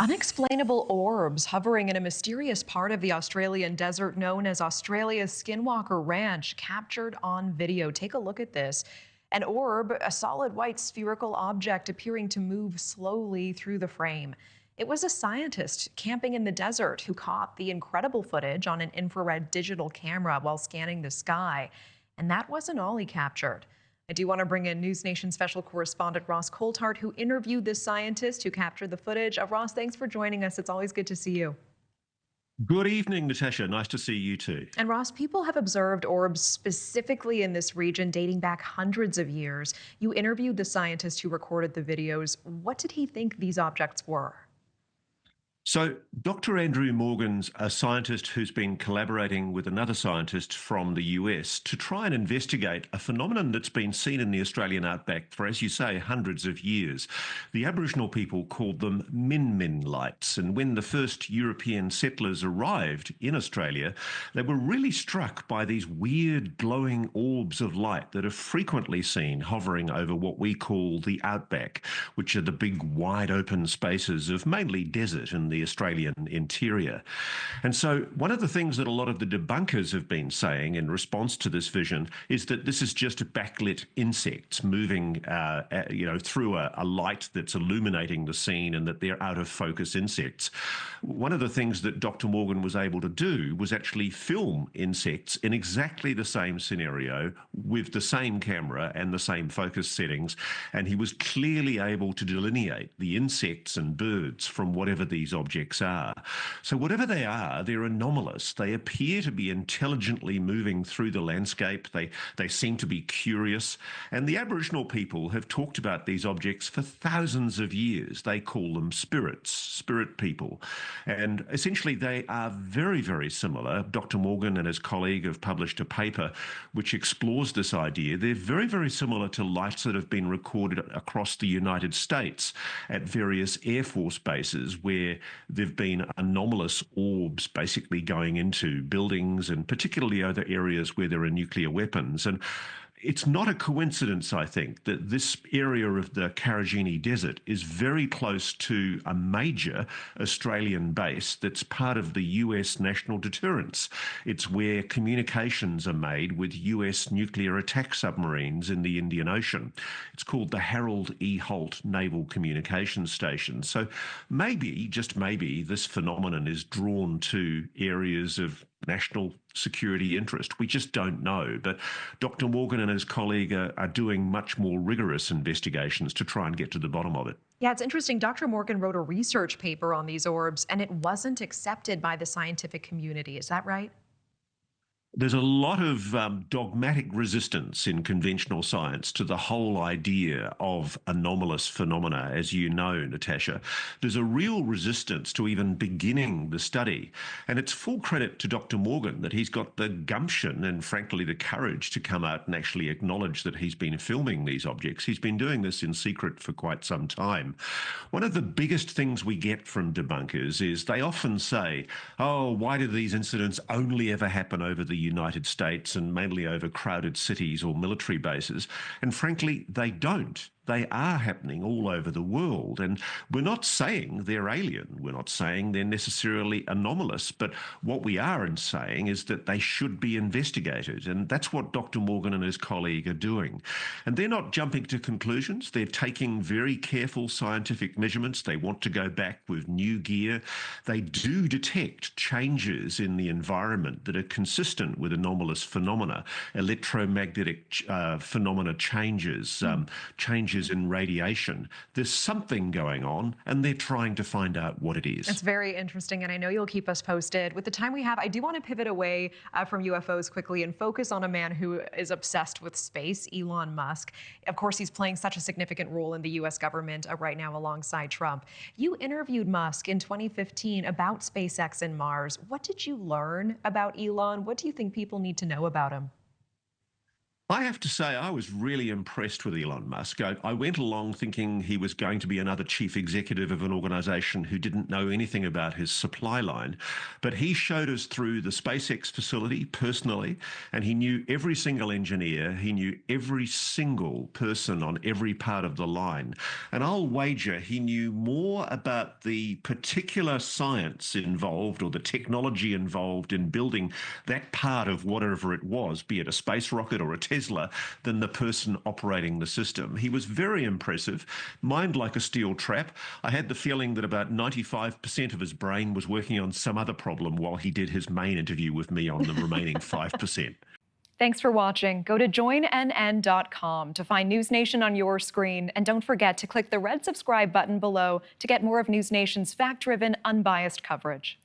Unexplainable orbs hovering in a mysterious part of the Australian desert known as Australia's Skinwalker Ranch, captured on video. Take a look at this. An orb, a solid white spherical object appearing to move slowly through the frame. It was a scientist camping in the desert who caught the incredible footage on an infrared digital camera while scanning the sky. And that wasn't all he captured. I do want to bring in NewsNation special correspondent Ross Coulthart, who interviewed this scientist who captured the footage. Ross, thanks for joining us. It's always good to see you. Good evening, Natasha. Nice to see you too. And Ross, people have observed orbs specifically in this region dating back hundreds of years. You interviewed the scientist who recorded the videos. What did he think these objects were? So Dr. Andrew Morgan's a scientist who's been collaborating with another scientist from the US to try and investigate a phenomenon that's been seen in the Australian outback for, as you say, hundreds of years. The Aboriginal people called them min-min lights, and when the first European settlers arrived in Australia, they were really struck by these weird glowing orbs of light that are frequently seen hovering over what we call the outback, which are the big wide open spaces of mainly desert and the Australian interior. And so one of the things that a lot of the debunkers have been saying in response to this vision is that this is just backlit insects moving through a light that's illuminating the scene, and that they're out of focus insects. One of the things that Dr. Morgan was able to do was actually film insects in exactly the same scenario with the same camera and the same focus settings, and he was clearly able to delineate the insects and birds from whatever these objects are. So whatever they are, they're anomalous. They appear to be intelligently moving through the landscape. They seem to be curious. And the Aboriginal people have talked about these objects for thousands of years. They call them spirits, spirit people. And essentially they are very, very similar. Dr. Morgan and his colleague have published a paper which explores this idea. They're very, very similar to lights that have been recorded across the United States at various Air Force bases where there've been anomalous orbs basically going into buildings, and particularly other areas where there are nuclear weapons. And it's not a coincidence, I think, that this area of the Karijini Desert is very close to a major Australian base that's part of the US national deterrence. It's where communications are made with US nuclear attack submarines in the Indian Ocean. It's called the Harold E. Holt Naval Communications Station. So maybe, just maybe, this phenomenon is drawn to areas of national security interest. We just don't know. But Dr. Morgan and his colleague are doing much more rigorous investigations to try and get to the bottom of it. Yeah, it's interesting. Dr. Morgan wrote a research paper on these orbs, and it wasn't accepted by the scientific community. Is that right? There's a lot of dogmatic resistance in conventional science to the whole idea of anomalous phenomena, as you know, Natasha. There's a real resistance to even beginning the study. And it's full credit to Dr. Morgan that he's got the gumption and, frankly, the courage to come out and actually acknowledge that he's been filming these objects. He's been doing this in secret for quite some time. One of the biggest things we get from debunkers is they often say, oh, why do these incidents only ever happen over the United States and mainly over crowded cities or military bases? And frankly, they don't. They are happening all over the world. And we're not saying they're alien. We're not saying they're necessarily anomalous. But what we are saying is that they should be investigated. And that's what Dr. Morgan and his colleague are doing. And they're not jumping to conclusions. They're taking very careful scientific measurements. They want to go back with new gear. They do detect changes in the environment that are consistent with anomalous phenomena, electromagnetic phenomena changes, changes in radiation. There's something going on, and they're trying to find out what it is. It's very interesting, and I know you'll keep us posted. With the time we have, I do want to pivot away from UFOs quickly and focus on a man who is obsessed with space, Elon Musk. Of course, he's playing such a significant role in the U.S. government right now alongside Trump. You interviewed Musk in 2015 about SpaceX and Mars. What did you learn about Elon? What do you think people need to know about him? I have to say, I was really impressed with Elon Musk. I went along thinking he was going to be another chief executive of an organization who didn't know anything about his supply line. But he showed us through the SpaceX facility personally, and he knew every single engineer. He knew every single person on every part of the line. And I'll wager he knew more about the particular science involved or the technology involved in building that part of whatever it was, be it a space rocket or a Tesla, than the person operating the system. He was very impressive, mind like a steel trap. I had the feeling that about 95% of his brain was working on some other problem while he did his main interview with me on the remaining 5%. Thanks for watching. Go to joinnn.com to find News Nation on your screen. And don't forget to click the red subscribe button below to get more of News Nation's fact-driven, unbiased coverage.